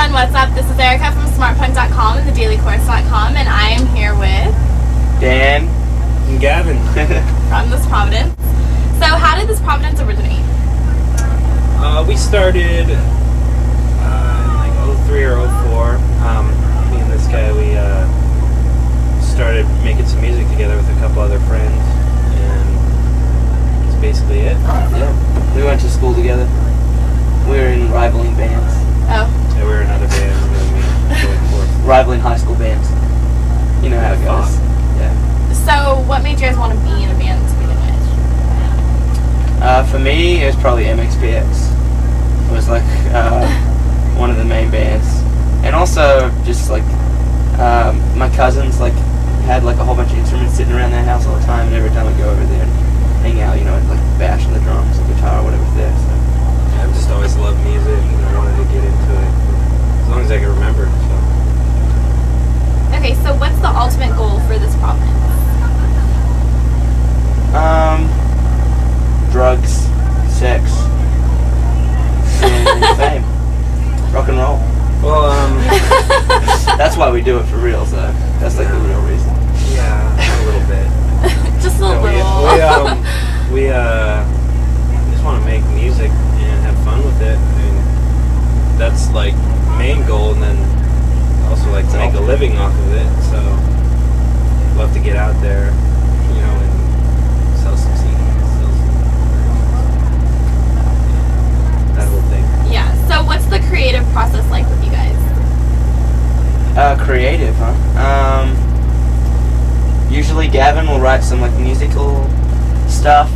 everyone, what's up? This is Erica from smartpunk.com and thedailycourse.com, and I am here with Dan and Gavin from This Providence. So how did This Providence originate? We started in like 03 or 04. Me and this guy, we started making some music together with a couple other friends, and that's basically it. Yeah, we went to school together. We were in rivaling bands. Oh. Yeah, we were in other bands and then we rivaling high school bands. You know how it goes. Yeah. So what made you guys want to be in a band to begin with? For me, it was probably MXPX. It was like one of the main bands, and also just like my cousins like had like a whole bunch of instruments sitting around their house all the time, and every time I go over there and hang out, you know, I'd like bash on the drums, the guitar, or whatever's there. So. I've just always loved music and I wanted to get into it as long as I can remember. So. Okay, so what's the ultimate goal for This Providence? Drugs, sex, and fame, rock and roll. Well, that's why we do it for real. So that's like the real reason. Yeah, a little bit. Just a little. We just want to make music and have fun with it. I mean, that's like the main goal, and then also like to make a living off of it. So love to get out there, you know, and sell some CDs, sell some that whole thing. Yeah. So what's the creative process like with you guys? Creative, huh? Usually Gavin will write some like musical stuff,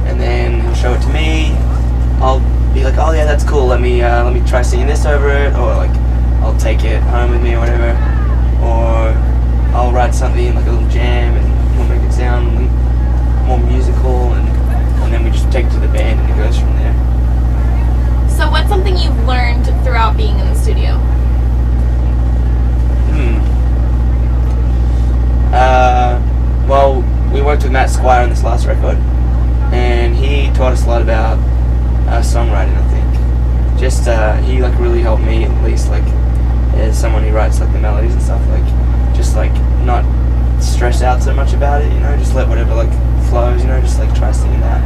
and then he'll show it to me. I'll be like, oh yeah, that's cool. Let me try singing this over it, or like I'll take it home with me or whatever, or I'll write something like a little jam and we'll make it sound more musical, and then we just take it to the band and it goes from there. So what's something you've learned throughout being in the studio? Well, we worked with Matt Squire on this last record, and he taught us a lot about songwriting, I think. Just, he like really helped me, at least, like, as someone who writes like the melodies and stuff, like, just like not stress out so much about it, you know, just let whatever like flows, you know, just like try singing that.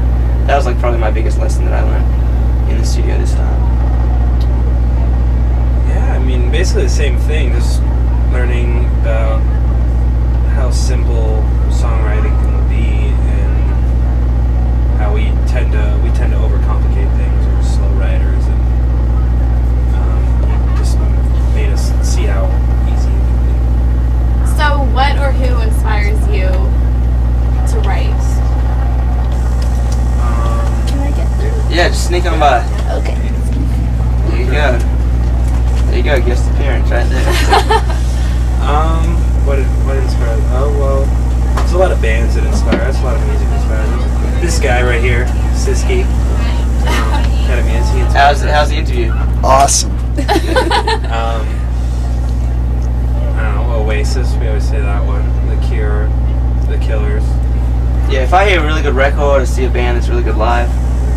That was like probably my biggest lesson that I learned in the studio this time. Yeah, I mean, basically the same thing, just learning about how simple songwriting can be and how we tend to overcomplicate things, or slow writers, and it just made us see how easy it can be. So what or who inspires you to write? Can I get through? Yeah, just sneak on by. Okay. There you go. There you go, guest appearance right there. What inspires? Oh, well, there's a lot of bands that inspire us, a lot of music inspires us. This guy right here, Siski, kind of music. He inspires us. How's the interview? Awesome. I don't know, Oasis, we always say that one. The Cure, The Killers. Yeah, if I hear a really good record or see a band that's really good live,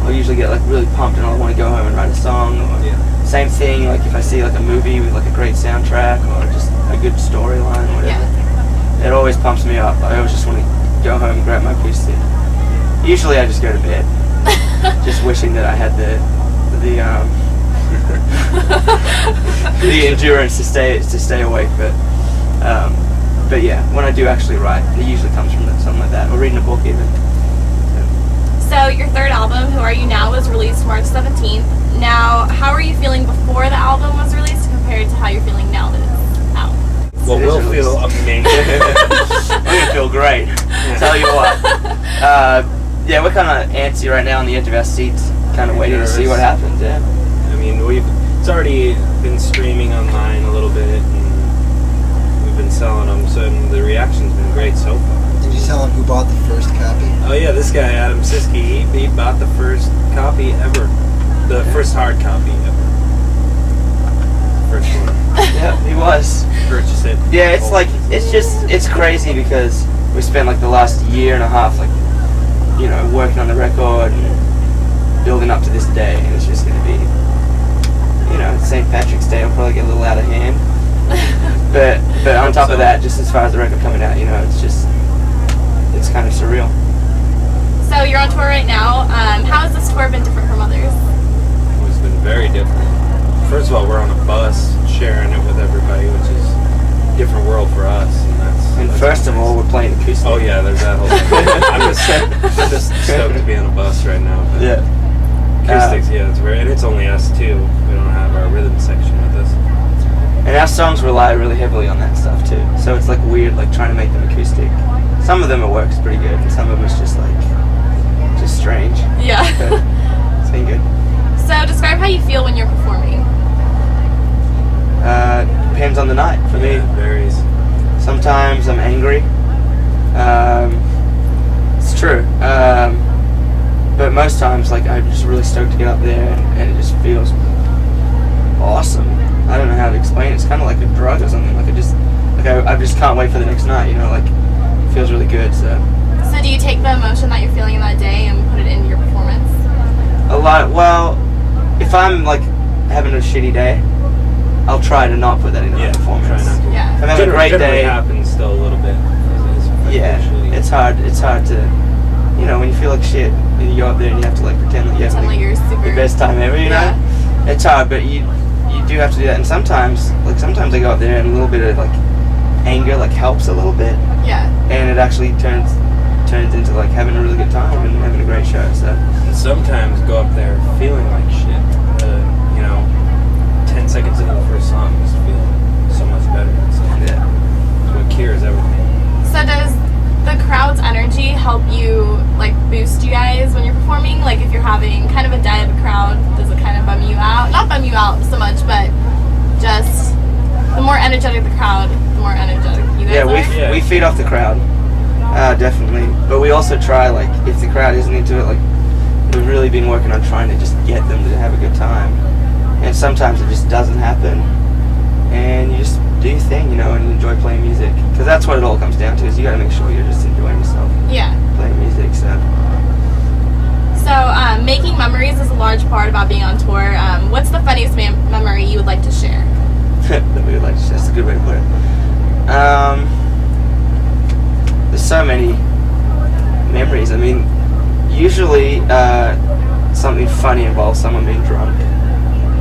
I'll usually get like really pumped and I'll want to go home and write a song. Or same thing, like if I see like a movie with like a great soundtrack or just a good storyline or whatever, it always pumps me up. I always just want to go home and grab my acoustic. Usually I just go to bed, just wishing that I had the endurance to stay awake. But yeah, when I do actually write, it usually comes from something like that, or reading a book even. So your third album, Who Are You Now, was released March 17th. Now, how are you feeling before the album was released compared to how you're feeling now that it's out? Well, we'll feel amazing. I'm gonna feel great. Tell you what. Yeah, we're kind of antsy right now on the edge of our seats, kind of waiting to see what happens. Yeah. I mean, it's already been streaming online a little bit, and we've been selling them, so the reaction's been great so far. Did you tell him who bought the first copy? Oh yeah, this guy Adam Siski, he bought the first copy ever, the first hard copy ever, first one. Yeah, he was. Purchase it. Yeah, it's crazy because we spent like the last year and a half, like, you know, working on the record and building up to this day, and it's just gonna be, you know, same Patrick's Day will probably get a little out of hand. But on top of that, just as far as the record coming out, it's kind of surreal. So you're on tour right now. How has this tour been different from others? It's been very different. First of all, we're on a bus sharing it with everybody, which is a different world for us. And first of all, we're playing acoustic. Oh yeah, there's that whole thing. I'm just stoked to be on a bus right now. But Yeah. acoustics, it's very, and it's only us too. We don't have our rhythm section with us. And our songs rely really heavily on that stuff too. So it's like weird, like trying to make them acoustic. Some of them it works pretty good, and some of them it's just strange. Yeah. But it's been good. So describe how you feel when you're performing. Depends on the night for me. It varies. Sometimes I'm angry. It's true. But most times, I'm just really stoked to get up there, and it just feels awesome. I don't know how to explain it. It's kind of like a drug or something. I just can't wait for the next night. It feels really good. So do you take the emotion that you're feeling in that day and put it into your performance? a lot. Well, if I'm having a shitty day, I'll try to not put that into my performance. Try not to. Yeah. If I'm having a great Generally day. happens still a little bit. It's hard. It's hard to, when you feel like shit, and you go up there and you have to pretend that you have Pretend like you're super. your best time ever. Yeah. It's hard, but you do have to do that. And sometimes I go up there and a little bit of anger helps a little bit, Yeah. and it actually turns into having a really good time and having a great show. So And sometimes go up there feeling like shit. 10 seconds into the first song, just feel so much better. It's what cures everything. So does the crowd's energy help you boost you guys when you're performing? If you're having kind of a dead crowd, does it kind of bum you out? Not bum you out so much, but just the more energetic the crowd, the more energetic you guys are. we feed off the crowd, definitely. But we also try if the crowd isn't into it, we've really been working on trying to just get them to have a good time. And sometimes it just doesn't happen, and you just do your thing, and enjoy playing music. Because that's what it all comes down to, is you got to make sure you're just enjoying yourself Yeah. playing music. So Making memories is a large part about being on tour. What's the funniest memory you would like to share? that we would like to share. That's a good way to put it. There's so many memories. I mean, usually something funny involves someone being drunk.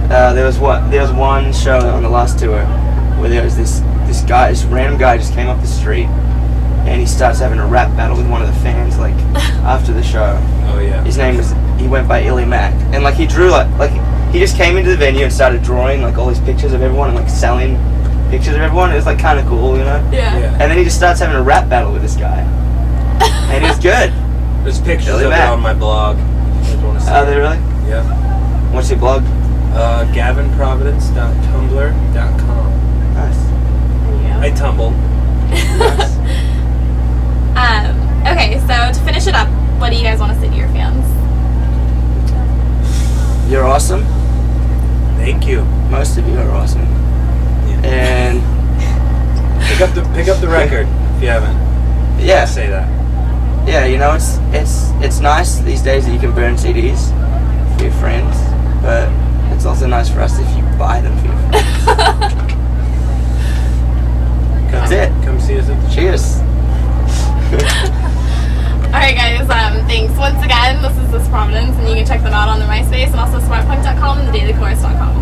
There was one show on the last tour where there was this random guy just came up the street, and he starts having a rap battle with one of the fans after the show. Oh yeah. He went by Illy Mac, and he drew he just came into the venue and started drawing all these pictures of everyone and selling pictures of everyone. It was kind of cool, Yeah. And then he just starts having a rap battle with this guy, and it was good. There's pictures Really of it bad. on my blog. If you want to see Oh, it. they really? Yeah. What's your blog? GavinProvidence.tumblr.com. Nice. I tumble. Nice. Okay, so to finish it up, what do you guys want to say to your fans? You're awesome. Thank you. Most of you are awesome. Yeah. And Pick up the record if you haven't. yeah, Say that. yeah, it's nice these days that you can burn CDs for your friends, but it's also nice for us if you buy them for your friends. That's it. Come see us at the Cheers. Alright guys, thanks once again. This is This Providence, and you can check them out on their MySpace and also smartpunk.com and thedailychorus.com.